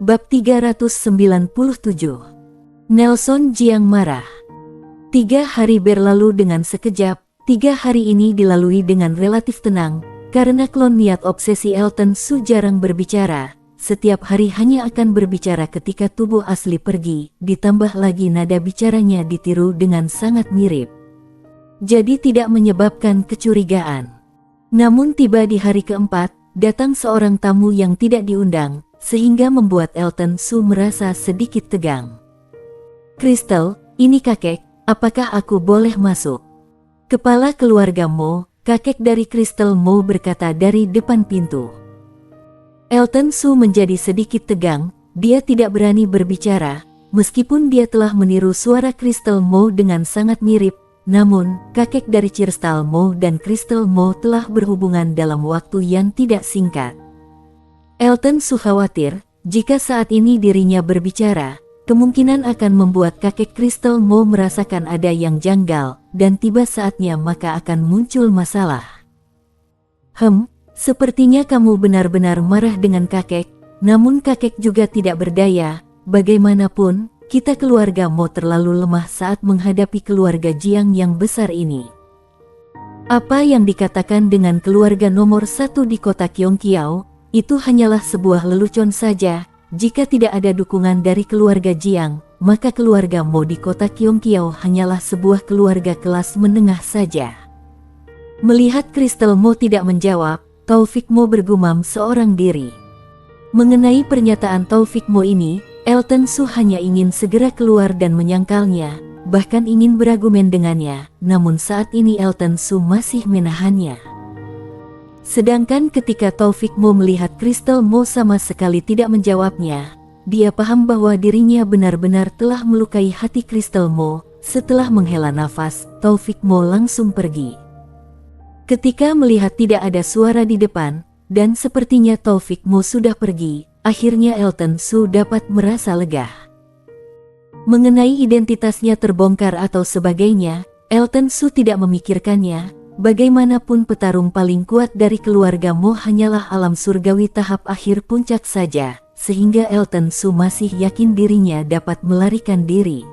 Bab 397. Nelson Jiang marah. 3 hari berlalu dengan sekejap. 3 hari ini dilalui dengan relatif tenang, karena klon niat obsesi Elton Su jarang berbicara. Setiap hari hanya akan berbicara ketika tubuh asli pergi, ditambah lagi nada bicaranya ditiru dengan sangat mirip. Jadi tidak menyebabkan kecurigaan. Namun tiba di hari keempat, datang seorang tamu yang tidak diundang, sehingga membuat Elton Su merasa sedikit tegang. "Crystal, ini kakek, apakah aku boleh masuk?" "Kepala keluarga Mo," kakek dari Crystal Mo berkata dari depan pintu. Elton Su menjadi sedikit tegang, dia tidak berani berbicara, meskipun dia telah meniru suara Crystal Mo dengan sangat mirip, namun kakek dari Crystal Mo dan Crystal Mo telah berhubungan dalam waktu yang tidak singkat. Elton Su khawatir, jika saat ini dirinya berbicara, kemungkinan akan membuat kakek Crystal Mo merasakan ada yang janggal, dan tiba saatnya maka akan muncul masalah. Sepertinya kamu benar-benar marah dengan kakek, namun kakek juga tidak berdaya, bagaimanapun, kita keluarga Mo terlalu lemah saat menghadapi keluarga Jiang yang besar ini. Apa yang dikatakan dengan keluarga nomor 1 di kota Qionqiao, itu hanyalah sebuah lelucon saja. Jika tidak ada dukungan dari keluarga Jiang, maka keluarga Mo di kota Qionqiao hanyalah sebuah keluarga kelas menengah saja. Melihat Crystal Mo tidak menjawab, Taufik Mo bergumam seorang diri. Mengenai pernyataan Taufik Mo ini, Elton Su hanya ingin segera keluar dan menyangkalnya, bahkan ingin berargumen dengannya, namun saat ini Elton Su masih menahannya. Sedangkan ketika Taufik Mo melihat Crystal Mo sama sekali tidak menjawabnya, dia paham bahwa dirinya benar-benar telah melukai hati Crystal Mo. Setelah menghela nafas, Taufik Mo langsung pergi. Ketika melihat tidak ada suara di depan, dan sepertinya Taufik Mo sudah pergi, akhirnya Elton Su dapat merasa lega. Mengenai identitasnya terbongkar atau sebagainya, Elton Su tidak memikirkannya. Bagaimanapun petarung paling kuat dari keluarga Mo hanyalah alam surgawi tahap akhir puncak saja, sehingga Elton Su masih yakin dirinya dapat melarikan diri.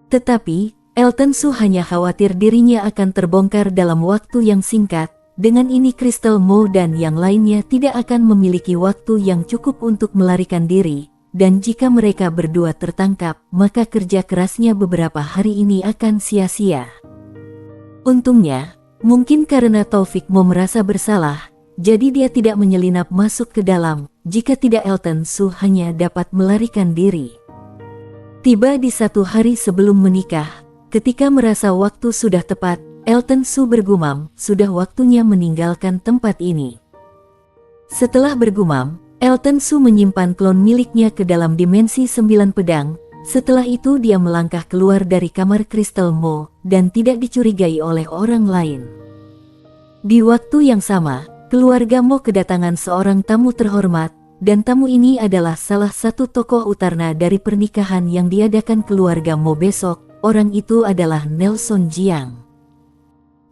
Tetapi, Elton Su hanya khawatir dirinya akan terbongkar dalam waktu yang singkat. Dengan ini Crystal Mo dan yang lainnya tidak akan memiliki waktu yang cukup untuk melarikan diri, dan jika mereka berdua tertangkap, maka kerja kerasnya beberapa hari ini akan sia-sia. Untungnya, mungkin karena Taufik Mo merasa bersalah, jadi dia tidak menyelinap masuk ke dalam. Jika tidak, Elton Su hanya dapat melarikan diri. Tiba di 1 hari sebelum menikah, ketika merasa waktu sudah tepat, Elton Su bergumam, sudah waktunya meninggalkan tempat ini. Setelah bergumam, Elton Su menyimpan klon miliknya ke dalam dimensi 9 pedang. Setelah itu dia melangkah keluar dari kamar Crystal Mo, dan tidak dicurigai oleh orang lain. Di waktu yang sama, keluarga Mo kedatangan seorang tamu terhormat, dan tamu ini adalah salah satu tokoh utama dari pernikahan yang diadakan keluarga Mo besok. Orang itu adalah Nelson Jiang.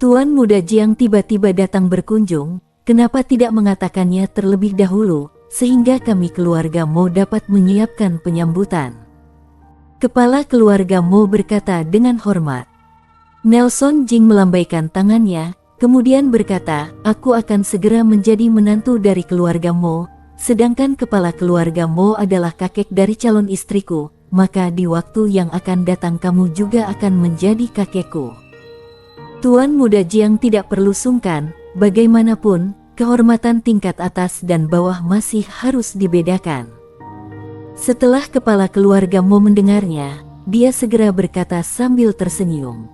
Tuan Muda Jiang tiba-tiba datang berkunjung, kenapa tidak mengatakannya terlebih dahulu, sehingga kami keluarga Mo dapat menyiapkan penyambutan. Kepala keluarga Mo berkata dengan hormat. Nelson Jiang melambaikan tangannya, kemudian berkata, "Aku akan segera menjadi menantu dari keluarga Mo, sedangkan kepala keluarga Mo adalah kakek dari calon istriku, maka di waktu yang akan datang kamu juga akan menjadi kakekku." Tuan Muda Jiang tidak perlu sungkan, bagaimanapun, kehormatan tingkat atas dan bawah masih harus dibedakan. Setelah kepala keluarga Mo mendengarnya, dia segera berkata sambil tersenyum.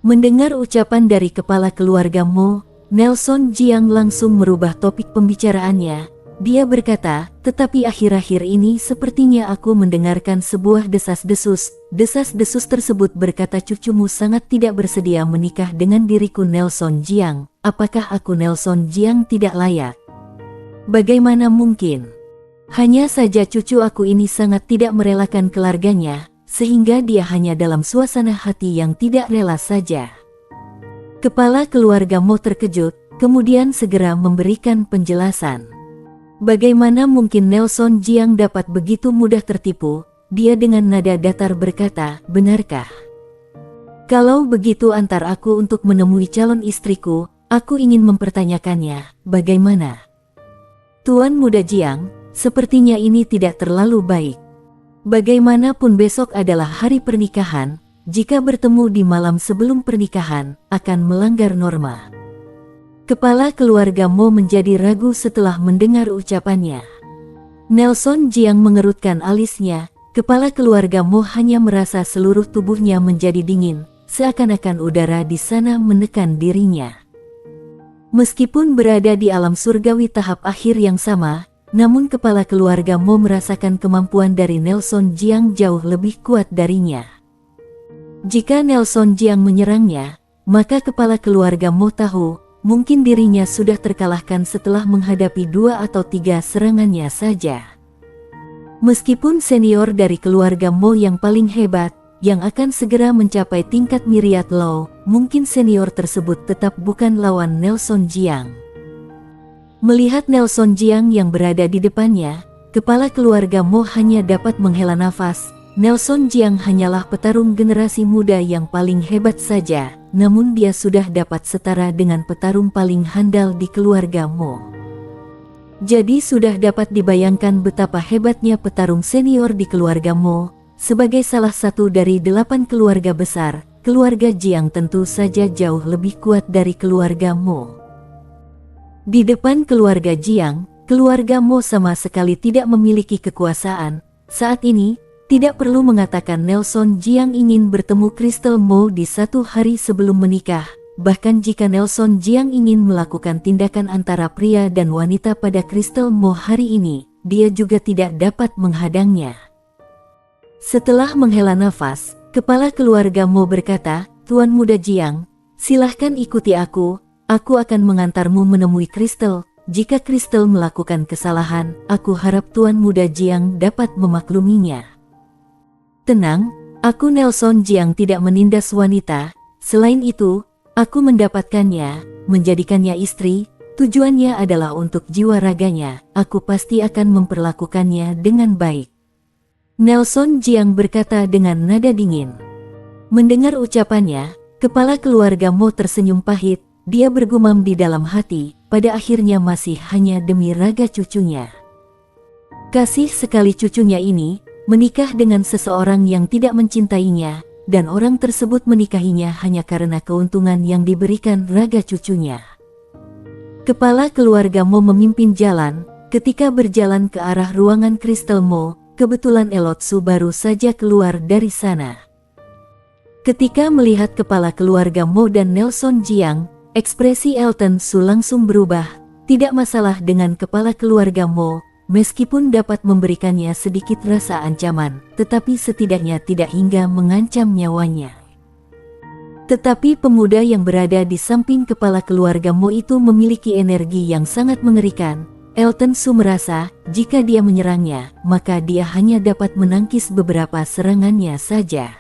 Mendengar ucapan dari kepala keluarga Mo, Nelson Jiang langsung merubah topik pembicaraannya. Dia berkata, "Tetapi akhir-akhir ini sepertinya aku mendengarkan sebuah desas-desus." Desas-desus tersebut berkata, "Cucumu sangat tidak bersedia menikah dengan diriku." Nelson Jiang, apakah aku Nelson Jiang tidak layak? Bagaimana mungkin? Hanya saja cucu aku ini sangat tidak merelakan keluarganya, sehingga dia hanya dalam suasana hati yang tidak rela saja. Kepala keluarga Mo terkejut, kemudian segera memberikan penjelasan. Bagaimana mungkin Nelson Jiang dapat begitu mudah tertipu? Dia dengan nada datar berkata, benarkah? Kalau begitu antar aku untuk menemui calon istriku, aku ingin mempertanyakannya, bagaimana? Tuan Muda Jiang, sepertinya ini tidak terlalu baik. Bagaimanapun besok adalah hari pernikahan, jika bertemu di malam sebelum pernikahan, akan melanggar norma. Kepala keluarga Mo menjadi ragu setelah mendengar ucapannya. Nelson Jiang mengerutkan alisnya, kepala keluarga Mo hanya merasa seluruh tubuhnya menjadi dingin, seakan-akan udara di sana menekan dirinya. Meskipun berada di alam surgawi tahap akhir yang sama, namun kepala keluarga Mo merasakan kemampuan dari Nelson Jiang jauh lebih kuat darinya. Jika Nelson Jiang menyerangnya, maka kepala keluarga Mo tahu, mungkin dirinya sudah terkalahkan setelah menghadapi 2 atau 3 serangannya saja. Meskipun senior dari keluarga Mo yang paling hebat, yang akan segera mencapai tingkat Myriad Law, mungkin senior tersebut tetap bukan lawan Nelson Jiang. Melihat Nelson Jiang yang berada di depannya, kepala keluarga Mo hanya dapat menghela nafas. Nelson Jiang hanyalah petarung generasi muda yang paling hebat saja, namun dia sudah dapat setara dengan petarung paling handal di keluarga Mo. Jadi sudah dapat dibayangkan betapa hebatnya petarung senior di keluarga Mo. Sebagai salah satu dari 8 keluarga besar, keluarga Jiang tentu saja jauh lebih kuat dari keluarga Mo. Di depan keluarga Jiang, keluarga Mo sama sekali tidak memiliki kekuasaan. Saat ini, tidak perlu mengatakan Nelson Jiang ingin bertemu Crystal Mo di 1 hari sebelum menikah. Bahkan jika Nelson Jiang ingin melakukan tindakan antara pria dan wanita pada Crystal Mo hari ini, dia juga tidak dapat menghadangnya. Setelah menghela nafas, kepala keluarga Mo berkata, Tuan Muda Jiang, silahkan ikuti aku akan mengantarmu menemui Crystal. Jika Crystal melakukan kesalahan, aku harap Tuan Muda Jiang dapat memakluminya. Tenang, aku Nelson Jiang tidak menindas wanita. Selain itu, aku mendapatkannya, menjadikannya istri. Tujuannya adalah untuk jiwa raganya. Aku pasti akan memperlakukannya dengan baik. Nelson Jiang berkata dengan nada dingin. Mendengar ucapannya, kepala keluarga Mo tersenyum pahit. Dia bergumam di dalam hati, pada akhirnya masih hanya demi raga cucunya. Kasih sekali cucunya ini menikah dengan seseorang yang tidak mencintainya, dan orang tersebut menikahinya hanya karena keuntungan yang diberikan raga cucunya. Kepala keluarga Mo memimpin jalan. Ketika berjalan ke arah ruangan Crystal Mo, kebetulan Elotsu baru saja keluar dari sana. Ketika melihat kepala keluarga Mo dan Nelson Jiang, ekspresi Elton Su langsung berubah. Tidak masalah dengan kepala keluarga Mo, meskipun dapat memberikannya sedikit rasa ancaman, tetapi setidaknya tidak hingga mengancam nyawanya. Tetapi pemuda yang berada di samping kepala keluarga Mo itu memiliki energi yang sangat mengerikan. Elton Su merasa, jika dia menyerangnya, maka dia hanya dapat menangkis beberapa serangannya saja.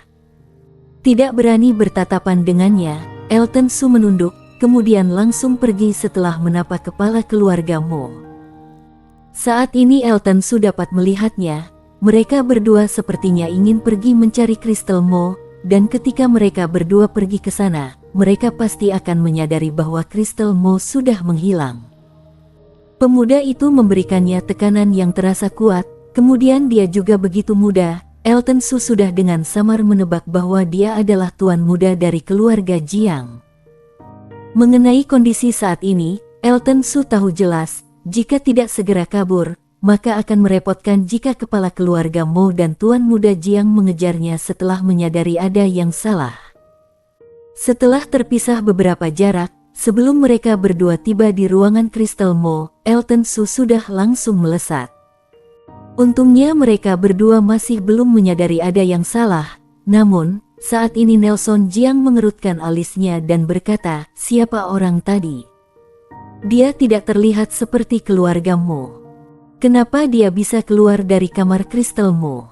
Tidak berani bertatapan dengannya, Elton Su menunduk, kemudian langsung pergi setelah menapak kepala keluarga Mo. Saat ini Elton Su dapat melihatnya, mereka berdua sepertinya ingin pergi mencari Crystal Mo, dan ketika mereka berdua pergi ke sana, mereka pasti akan menyadari bahwa Crystal Mo sudah menghilang. Pemuda itu memberikannya tekanan yang terasa kuat, kemudian dia juga begitu muda. Elton Su sudah dengan samar menebak bahwa dia adalah tuan muda dari keluarga Jiang. Mengenai kondisi saat ini, Elton Su tahu jelas, jika tidak segera kabur, maka akan merepotkan jika kepala keluarga Mo dan Tuan Muda Jiang mengejarnya setelah menyadari ada yang salah. Setelah terpisah beberapa jarak, sebelum mereka berdua tiba di ruangan Crystal Mo, Elton Su sudah langsung melesat. Untungnya mereka berdua masih belum menyadari ada yang salah, namun, saat ini Nelson Jiang mengerutkan alisnya dan berkata, siapa orang tadi? Dia tidak terlihat seperti keluarga Mo. Kenapa dia bisa keluar dari kamar Crystal Mo?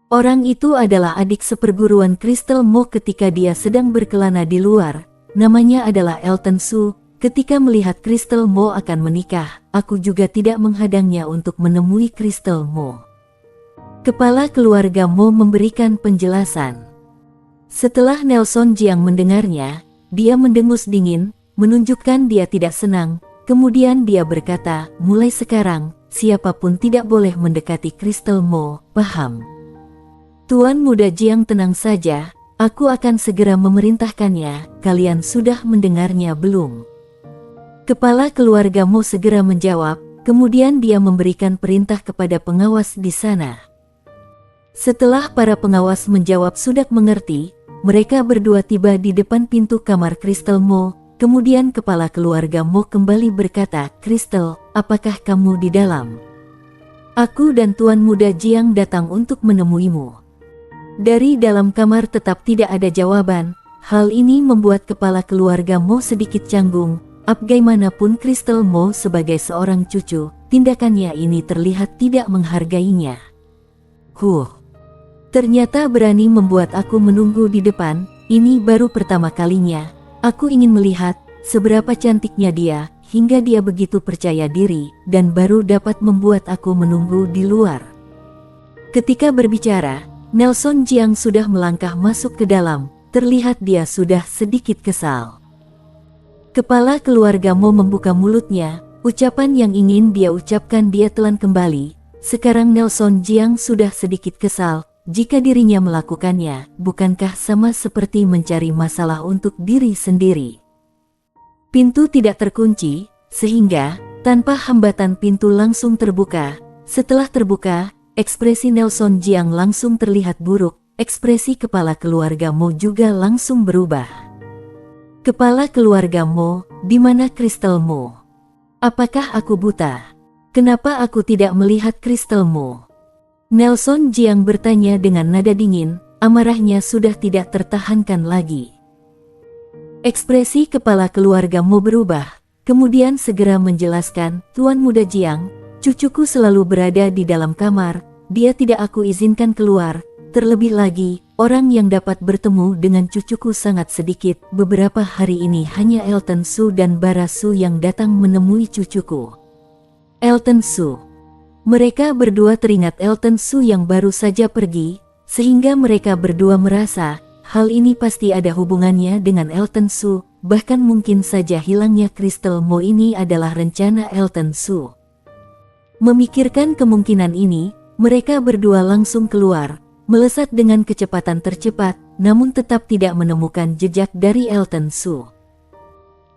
Orang itu adalah adik seperguruan Crystal Mo ketika dia sedang berkelana di luar. Namanya adalah Elton Su. ketika melihat Crystal Mo akan menikah, aku juga tidak menghadangnya untuk menemui Crystal Mo. Kepala keluarga Mo memberikan penjelasan. Setelah Nelson Jiang mendengarnya, dia mendengus dingin, menunjukkan dia tidak senang. Kemudian dia berkata, mulai sekarang, siapapun tidak boleh mendekati Crystal Mo, paham? Tuan Muda Jiang, tenang saja, aku akan segera memerintahkannya. Kalian sudah mendengarnya belum? Kepala keluarga Mo segera menjawab, kemudian dia memberikan perintah kepada pengawas di sana. Setelah para pengawas menjawab sudah mengerti, mereka berdua tiba di depan pintu kamar Crystal Mo. Kemudian kepala keluarga Mo kembali berkata, Crystal, apakah kamu di dalam? Aku dan Tuan Muda Jiang datang untuk menemuimu. Dari dalam kamar tetap tidak ada jawaban. Hal ini membuat kepala keluarga Mo sedikit canggung. Bagaimanapun Crystal Mo sebagai seorang cucu, tindakannya ini terlihat tidak menghargainya. Ternyata berani membuat aku menunggu di depan. Ini baru pertama kalinya. Aku ingin melihat seberapa cantiknya dia, hingga dia begitu percaya diri, dan baru dapat membuat aku menunggu di luar. Ketika berbicara, Nelson Jiang sudah melangkah masuk ke dalam. Terlihat dia sudah sedikit kesal. Kepala keluarga Mo membuka mulutnya. Ucapan yang ingin dia ucapkan dia telan kembali. Sekarang Nelson Jiang sudah sedikit kesal. Jika dirinya melakukannya, bukankah sama seperti mencari masalah untuk diri sendiri? Pintu tidak terkunci, sehingga tanpa hambatan pintu langsung terbuka. Setelah terbuka, ekspresi Nelson Jiang langsung terlihat buruk. Ekspresi kepala keluarga Mo juga langsung berubah. Kepala keluarga Mo, di mana Crystal Mo? Apakah aku buta? Kenapa aku tidak melihat Crystal Mo? Nelson Jiang bertanya dengan nada dingin, amarahnya sudah tidak tertahankan lagi. Ekspresi kepala keluarga Mo berubah, kemudian segera menjelaskan, Tuan Muda Jiang, cucuku selalu berada di dalam kamar, dia tidak aku izinkan keluar, terlebih lagi, orang yang dapat bertemu dengan cucuku sangat sedikit, beberapa hari ini hanya Elton Su dan Bara Su yang datang menemui cucuku. Elton Su. Mereka berdua teringat Elton Su yang baru saja pergi, sehingga mereka berdua merasa, hal ini pasti ada hubungannya dengan Elton Su, bahkan mungkin saja hilangnya Crystal Mo ini adalah rencana Elton Su. Memikirkan kemungkinan ini, mereka berdua langsung keluar, melesat dengan kecepatan tercepat, namun tetap tidak menemukan jejak dari Elton Su.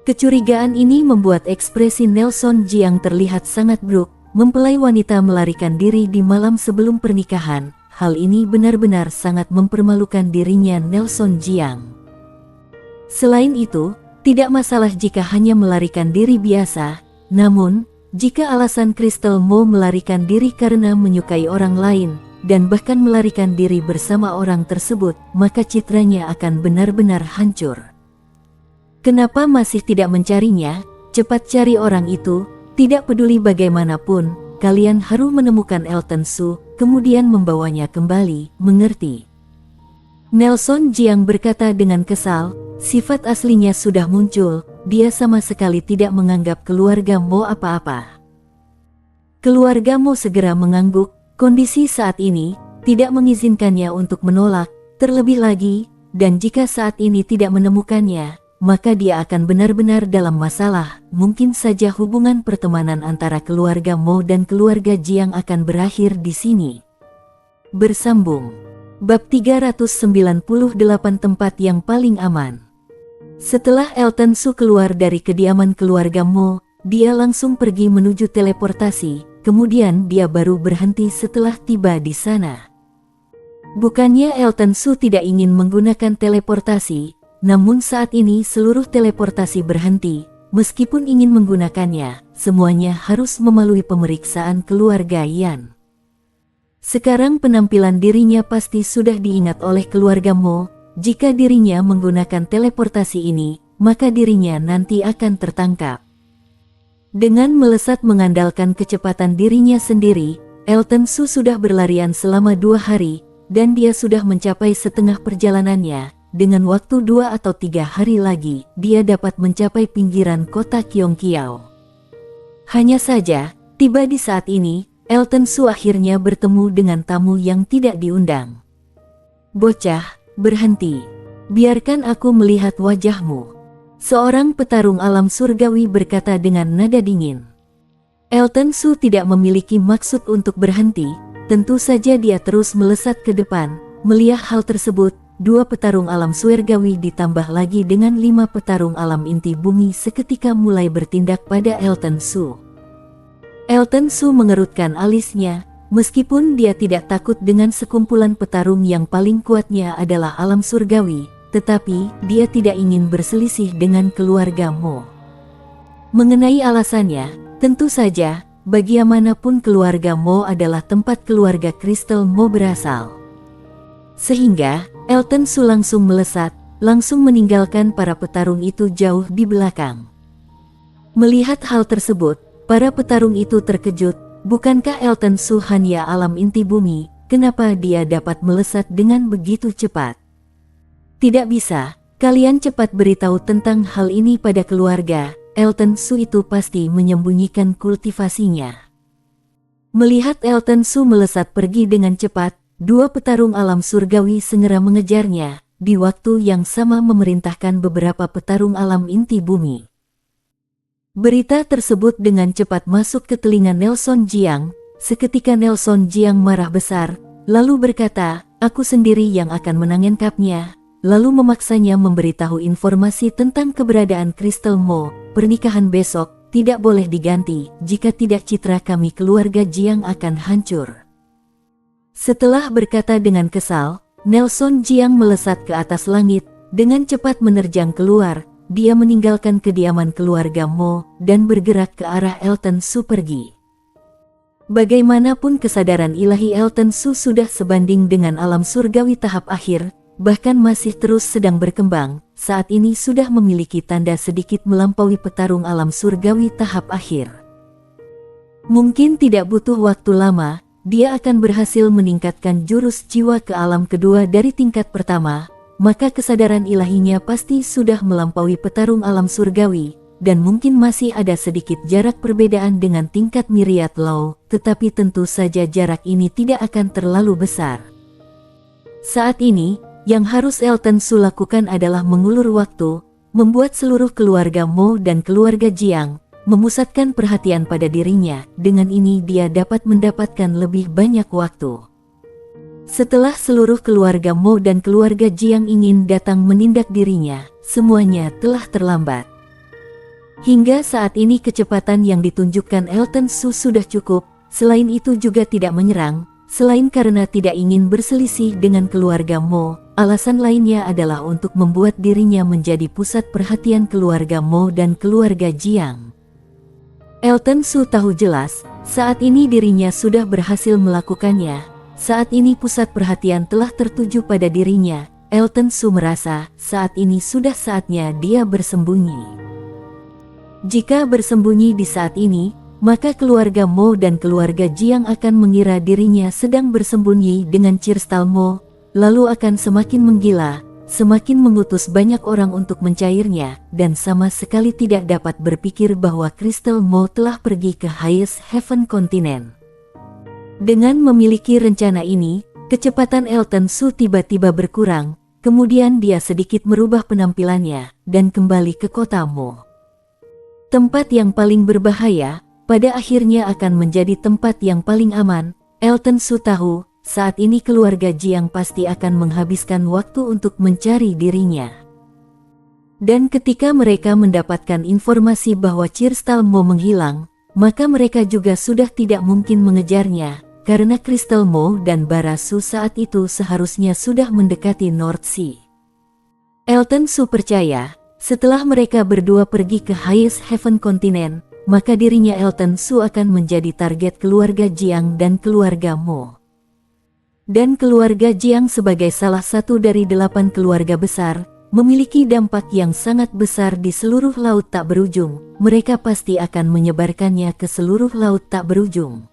Kecurigaan ini membuat ekspresi Nelson Jiang terlihat sangat buruk. Mempelai wanita melarikan diri di malam sebelum pernikahan, hal ini benar-benar sangat mempermalukan dirinya Nelson Jiang. Selain itu, tidak masalah jika hanya melarikan diri biasa, namun, jika alasan Crystal Mo melarikan diri karena menyukai orang lain, dan bahkan melarikan diri bersama orang tersebut, maka citranya akan benar-benar hancur. Kenapa masih tidak mencarinya? Cepat cari orang itu. Tidak peduli bagaimanapun, kalian harus menemukan Elton Su, kemudian membawanya kembali, mengerti? Nelson Jiang berkata dengan kesal, sifat aslinya sudah muncul, dia sama sekali tidak menganggap keluarga Mo apa-apa. Keluarga Mo segera mengangguk, kondisi saat ini tidak mengizinkannya untuk menolak, terlebih lagi, dan jika saat ini tidak menemukannya, maka dia akan benar-benar dalam masalah. Mungkin saja hubungan pertemanan antara keluarga Mo dan keluarga Jiang akan berakhir di sini. Bersambung. Bab 398, tempat yang paling aman. Setelah Elton Su keluar dari kediaman keluarga Mo, dia langsung pergi menuju teleportasi, kemudian dia baru berhenti setelah tiba di sana. Bukannya Elton Su tidak ingin menggunakan teleportasi, namun saat ini seluruh teleportasi berhenti. Meskipun ingin menggunakannya, semuanya harus melalui pemeriksaan keluarga Yan. Sekarang penampilan dirinya pasti sudah diingat oleh keluarga Mo. Jika dirinya menggunakan teleportasi ini, maka dirinya nanti akan tertangkap. Dengan melesat mengandalkan kecepatan dirinya sendiri, Elton Su sudah berlarian selama 2 hari, dan dia sudah mencapai setengah perjalanannya. dengan waktu 2 atau 3 hari lagi, dia dapat mencapai pinggiran kota Kyongkiao. Hanya saja, tiba di saat ini, Elton Su akhirnya bertemu dengan tamu yang tidak diundang. "Bocah, berhenti. Biarkan aku melihat wajahmu," seorang petarung alam surgawi berkata dengan nada dingin. Elton Su tidak memiliki maksud untuk berhenti, tentu saja dia terus melesat ke depan. Melihat hal tersebut, 2 petarung alam surgawi ditambah lagi dengan 5 petarung alam inti bumi seketika mulai bertindak pada Elton Su. Elton Su mengerutkan alisnya, meskipun dia tidak takut dengan sekumpulan petarung yang paling kuatnya adalah alam surgawi, tetapi dia tidak ingin berselisih dengan keluarga Mo. Mengenai alasannya, tentu saja, bagaimanapun keluarga Mo adalah tempat keluarga Crystal Mo berasal. Sehingga, Elton Su langsung melesat, langsung meninggalkan para petarung itu jauh di belakang. Melihat hal tersebut, para petarung itu terkejut. Bukankah Elton Su hanya alam inti bumi, kenapa dia dapat melesat dengan begitu cepat? Tidak bisa, kalian cepat beritahu tentang hal ini pada keluarga. Elton Su itu pasti menyembunyikan kultivasinya. Melihat Elton Su melesat pergi dengan cepat, 2 petarung alam surgawi segera mengejarnya, di waktu yang sama memerintahkan beberapa petarung alam inti bumi. Berita tersebut dengan cepat masuk ke telinga Nelson Jiang. Seketika Nelson Jiang marah besar, lalu berkata, "Aku sendiri yang akan menangkapnya," lalu memaksanya memberitahu informasi tentang keberadaan Crystal Mo. "Pernikahan besok tidak boleh diganti, jika tidak citra kami keluarga Jiang akan hancur." Setelah berkata dengan kesal, Nelson Jiang melesat ke atas langit, dengan cepat menerjang keluar. Dia meninggalkan kediaman keluarga Mo dan bergerak ke arah Elton Su pergi. Bagaimanapun kesadaran ilahi Elton Su sudah sebanding dengan alam surgawi tahap akhir, bahkan masih terus sedang berkembang, saat ini sudah memiliki tanda sedikit melampaui petarung alam surgawi tahap akhir. Mungkin tidak butuh waktu lama, dia akan berhasil meningkatkan jurus jiwa ke alam kedua dari tingkat pertama, maka kesadaran ilahinya pasti sudah melampaui petarung alam surgawi, dan mungkin masih ada sedikit jarak perbedaan dengan tingkat Myriad Law, tetapi tentu saja jarak ini tidak akan terlalu besar. Saat ini, yang harus Elton Su lakukan adalah mengulur waktu, membuat seluruh keluarga Mo dan keluarga Jiang memusatkan perhatian pada dirinya. Dengan ini dia dapat mendapatkan lebih banyak waktu. Setelah seluruh keluarga Mo dan keluarga Jiang ingin datang menindak dirinya, semuanya telah terlambat. Hingga saat ini kecepatan yang ditunjukkan Elton Su sudah cukup, selain itu juga tidak menyerang, selain karena tidak ingin berselisih dengan keluarga Mo, alasan lainnya adalah untuk membuat dirinya menjadi pusat perhatian keluarga Mo dan keluarga Jiang. Elton Su tahu jelas, saat ini dirinya sudah berhasil melakukannya. Saat ini pusat perhatian telah tertuju pada dirinya. Elton Su merasa saat ini sudah saatnya dia bersembunyi. Jika bersembunyi di saat ini, maka keluarga Mo dan keluarga Jiang akan mengira dirinya sedang bersembunyi dengan Crystal Mo, lalu akan semakin menggila, semakin mengutus banyak orang untuk mencairnya, dan sama sekali tidak dapat berpikir bahwa Crystal Mo telah pergi ke Highest Heaven Continent. Dengan memiliki rencana ini, kecepatan Elton Su tiba-tiba berkurang, kemudian dia sedikit merubah penampilannya, dan kembali ke kota Mo. Tempat yang paling berbahaya, pada akhirnya akan menjadi tempat yang paling aman. Elton Su tahu, saat ini keluarga Jiang pasti akan menghabiskan waktu untuk mencari dirinya. Dan ketika mereka mendapatkan informasi bahwa Crystal Mo menghilang, maka mereka juga sudah tidak mungkin mengejarnya, karena Crystal Mo dan Barasu saat itu seharusnya sudah mendekati North Sea. Elton Su percaya, setelah mereka berdua pergi ke Highest Heaven Continent, maka dirinya Elton Su akan menjadi target keluarga Jiang dan keluarga Mo. Dan keluarga Jiang sebagai salah satu dari 8 keluarga besar, memiliki dampak yang sangat besar di seluruh laut tak berujung. Mereka pasti akan menyebarkannya ke seluruh laut tak berujung.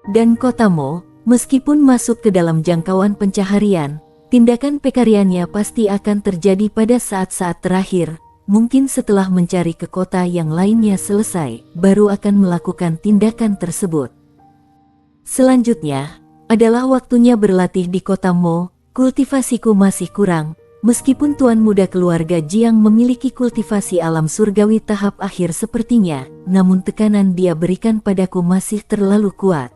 Dan kota Mo, meskipun masuk ke dalam jangkauan pencaharian, Tindakan pencariannya pasti akan terjadi pada saat-saat terakhir, mungkin setelah mencari ke kota yang lainnya selesai, baru akan melakukan tindakan tersebut. Selanjutnya, adalah waktunya berlatih di kota Mo. Kultivasiku masih kurang, meskipun tuan muda keluarga Jiang memiliki kultivasi alam surgawi tahap akhir sepertinya, namun tekanan dia berikan padaku masih terlalu kuat.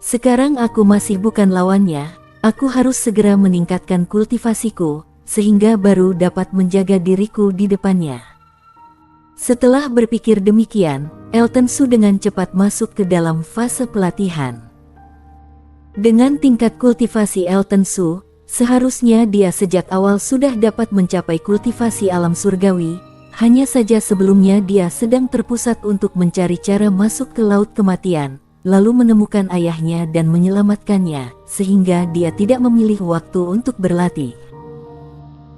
Sekarang aku masih bukan lawannya. Aku harus segera meningkatkan kultivasiku, sehingga baru dapat menjaga diriku di depannya. Setelah berpikir demikian, Elton Su dengan cepat masuk ke dalam fase pelatihan. Dengan tingkat kultivasi Elton Su, seharusnya dia sejak awal sudah dapat mencapai kultivasi alam surgawi, hanya saja sebelumnya dia sedang terpusat untuk mencari cara masuk ke laut kematian, lalu menemukan ayahnya dan menyelamatkannya, sehingga dia tidak memilih waktu untuk berlatih.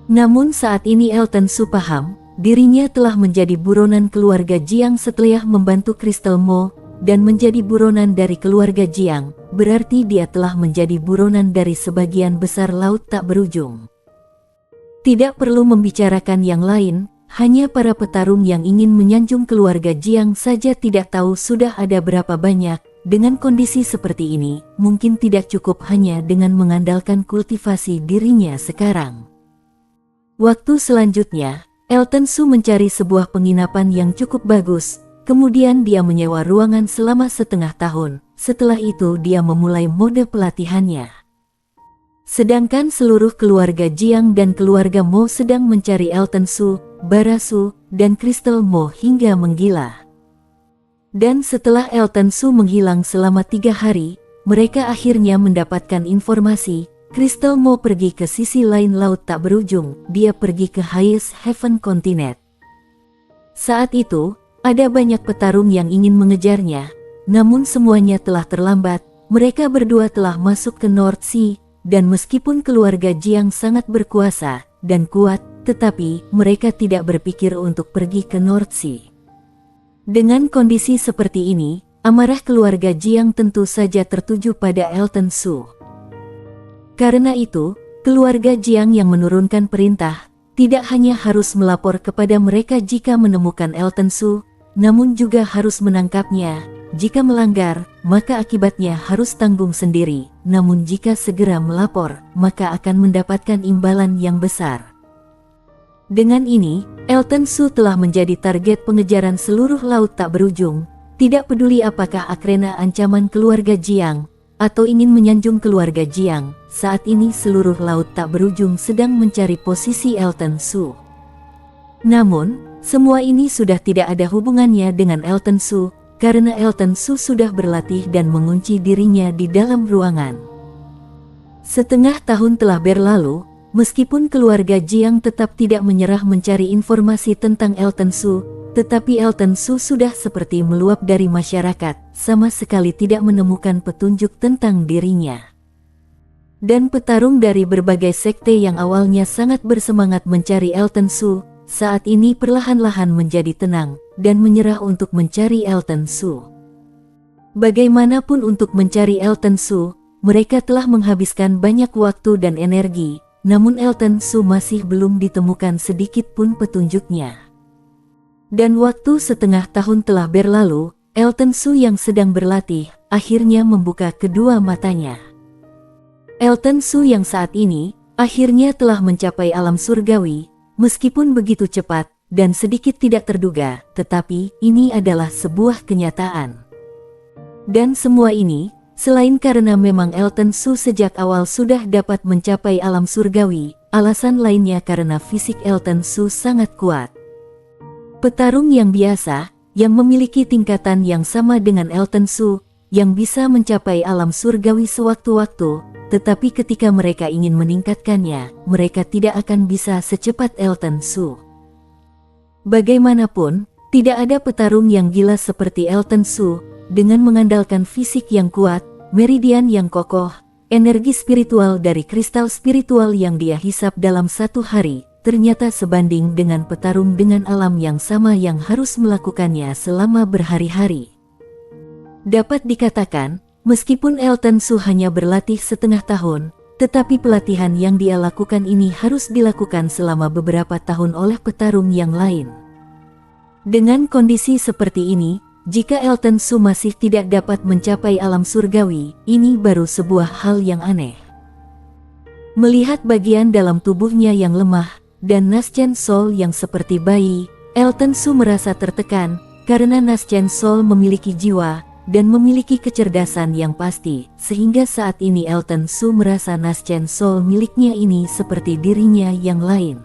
Namun saat ini Elton Su paham, dirinya telah menjadi buronan keluarga Jiang setelah membantu Crystal Mo, dan menjadi buronan dari keluarga Jiang, berarti dia telah menjadi buronan dari sebagian besar laut tak berujung. Tidak perlu membicarakan yang lain, hanya para petarung yang ingin menyanjung keluarga Jiang saja tidak tahu sudah ada berapa banyak. Dengan kondisi seperti ini, mungkin tidak cukup hanya dengan mengandalkan kultivasi dirinya sekarang. Waktu selanjutnya, Elton Su mencari sebuah penginapan yang cukup bagus, kemudian dia menyewa ruangan selama setengah tahun, setelah itu dia memulai mode pelatihannya. Sedangkan seluruh keluarga Jiang dan keluarga Mo sedang mencari Elton Su, Bara Su, dan Crystal Mo hingga menggila. Dan setelah Elton Su menghilang selama 3 hari, mereka akhirnya mendapatkan informasi, Crystal Mo pergi ke sisi lain laut tak berujung, dia pergi ke Highest Heaven Continent. Saat itu, ada banyak petarung yang ingin mengejarnya, namun semuanya telah terlambat, mereka berdua telah masuk ke North Sea, dan meskipun keluarga Jiang sangat berkuasa dan kuat, tetapi mereka tidak berpikir untuk pergi ke North Sea. Dengan kondisi seperti ini, amarah keluarga Jiang tentu saja tertuju pada Elton Su. Karena itu, keluarga Jiang yang menurunkan perintah, tidak hanya harus melapor kepada mereka jika menemukan Elton Su, namun juga harus menangkapnya. Jika melanggar, maka akibatnya harus tanggung sendiri, namun jika segera melapor, maka akan mendapatkan imbalan yang besar. Dengan ini, Elton Su telah menjadi target pengejaran seluruh laut tak berujung, tidak peduli apakah akrena ancaman keluarga Jiang, atau ingin menyanjung keluarga Jiang, saat ini seluruh laut tak berujung sedang mencari posisi Elton Su. Namun, semua ini sudah tidak ada hubungannya dengan Elton Su, karena Elton Su sudah berlatih dan mengunci dirinya di dalam ruangan. Setengah tahun telah berlalu, meskipun keluarga Jiang tetap tidak menyerah mencari informasi tentang Elton Su, tetapi Elton Su sudah seperti meluap dari masyarakat, sama sekali tidak menemukan petunjuk tentang dirinya. Dan petarung dari berbagai sekte yang awalnya sangat bersemangat mencari Elton Su, saat ini perlahan-lahan menjadi tenang, dan menyerah untuk mencari Elton Su. Bagaimanapun untuk mencari Elton Su, mereka telah menghabiskan banyak waktu dan energi, namun Elton Su masih belum ditemukan sedikit pun petunjuknya. Dan waktu setengah tahun telah berlalu, Elton Su yang sedang berlatih, akhirnya membuka kedua matanya. Elton Su yang saat ini, akhirnya telah mencapai alam surgawi, meskipun begitu cepat, dan sedikit tidak terduga, tetapi ini adalah sebuah kenyataan. Dan semua ini, selain karena memang Elton Su sejak awal sudah dapat mencapai alam surgawi, alasan lainnya karena fisik Elton Su sangat kuat. Petarung yang biasa, yang memiliki tingkatan yang sama dengan Elton Su, yang bisa mencapai alam surgawi sewaktu-waktu, tetapi ketika mereka ingin meningkatkannya, mereka tidak akan bisa secepat Elton Su. Bagaimanapun, tidak ada petarung yang gila seperti Elton Su, dengan mengandalkan fisik yang kuat, meridian yang kokoh, energi spiritual dari kristal spiritual yang dia hisap dalam satu hari, ternyata sebanding dengan petarung dengan alam yang sama yang harus melakukannya selama berhari-hari. Dapat dikatakan, meskipun Elton Su hanya berlatih setengah tahun, tetapi pelatihan yang dia lakukan ini harus dilakukan selama beberapa tahun oleh petarung yang lain. Dengan kondisi seperti ini, jika Elton Su masih tidak dapat mencapai alam surgawi, ini baru sebuah hal yang aneh. Melihat bagian dalam tubuhnya yang lemah, dan Naschen Sol yang seperti bayi, Elton Su merasa tertekan, karena Naschen Sol memiliki jiwa, dan memiliki kecerdasan yang pasti, sehingga saat ini Elton Su merasa Naschen Sol miliknya ini seperti dirinya yang lain.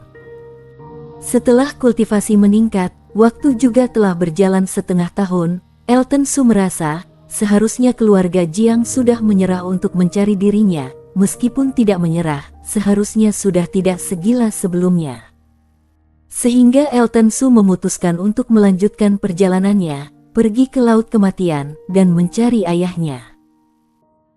Setelah kultivasi meningkat, waktu juga telah berjalan setengah tahun, Elton Su merasa, seharusnya keluarga Jiang sudah menyerah untuk mencari dirinya, meskipun tidak menyerah, seharusnya sudah tidak segila sebelumnya. Sehingga Elton Su memutuskan untuk melanjutkan perjalanannya, pergi ke Laut Kematian, dan mencari ayahnya.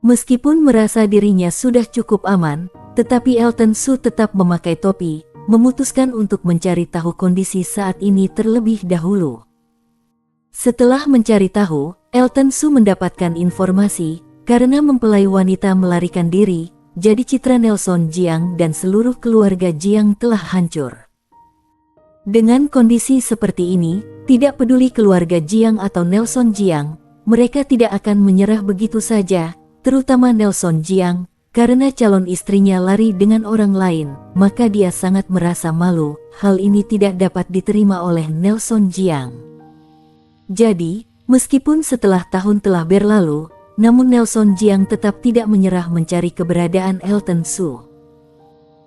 Meskipun merasa dirinya sudah cukup aman, tetapi Elton Su tetap memakai topi, memutuskan untuk mencari tahu kondisi saat ini terlebih dahulu. Setelah mencari tahu, Elton Su mendapatkan informasi, karena mempelai wanita melarikan diri, jadi citra Nelson Jiang dan seluruh keluarga Jiang telah hancur. Dengan kondisi seperti ini, tidak peduli keluarga Jiang atau Nelson Jiang, mereka tidak akan menyerah begitu saja, terutama Nelson Jiang, karena calon istrinya lari dengan orang lain, maka dia sangat merasa malu. Hal ini tidak dapat diterima oleh Nelson Jiang. Jadi, meskipun setelah tahun telah berlalu, namun Nelson Jiang tetap tidak menyerah mencari keberadaan Elton Su.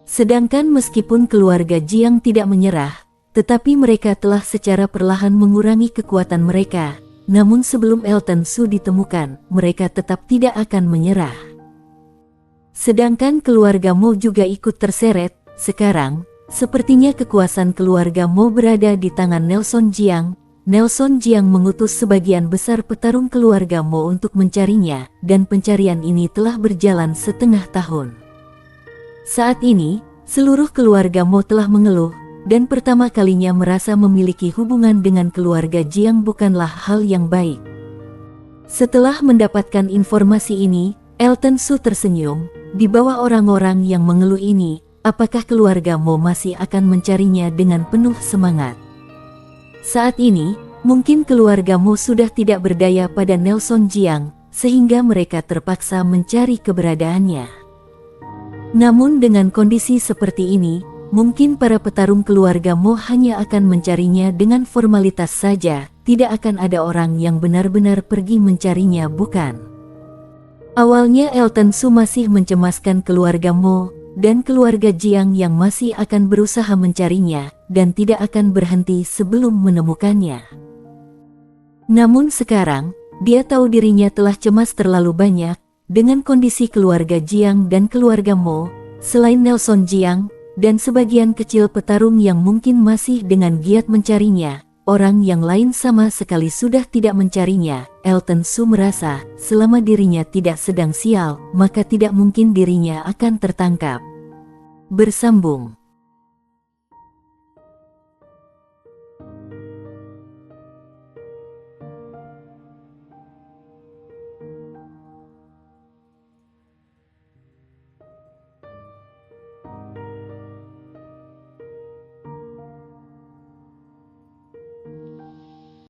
Sedangkan meskipun keluarga Jiang tidak menyerah, tetapi mereka telah secara perlahan mengurangi kekuatan mereka. Namun sebelum Elton Su ditemukan, mereka tetap tidak akan menyerah. Sedangkan keluarga Mo juga ikut terseret. Sekarang, sepertinya kekuasaan keluarga Mo berada di tangan Nelson Jiang. Nelson Jiang mengutus sebagian besar petarung keluarga Mo untuk mencarinya, dan pencarian ini telah berjalan setengah tahun. Saat ini, seluruh keluarga Mo telah mengeluh, dan pertama kalinya merasa memiliki hubungan dengan keluarga Jiang bukanlah hal yang baik. Setelah mendapatkan informasi ini, Elton Su tersenyum. Di bawah orang-orang yang mengeluh ini, apakah keluarga Mo masih akan mencarinya dengan penuh semangat? Saat ini, mungkin keluarga Mo sudah tidak berdaya pada Nelson Jiang, sehingga mereka terpaksa mencari keberadaannya. Namun dengan kondisi seperti ini, mungkin para petarung keluarga Mo hanya akan mencarinya dengan formalitas saja, tidak akan ada orang yang benar-benar pergi mencarinya, bukan? Awalnya Elton Su masih mencemaskan keluarga Mo, dan keluarga Jiang yang masih akan berusaha mencarinya, dan tidak akan berhenti sebelum menemukannya. Namun sekarang, dia tahu dirinya telah cemas terlalu banyak, dengan kondisi keluarga Jiang dan keluarga Mo, selain Nelson Jiang, dan sebagian kecil petarung yang mungkin masih dengan giat mencarinya, orang yang lain sama sekali sudah tidak mencarinya. Elton Su merasa, selama dirinya tidak sedang sial, maka tidak mungkin dirinya akan tertangkap. Bersambung.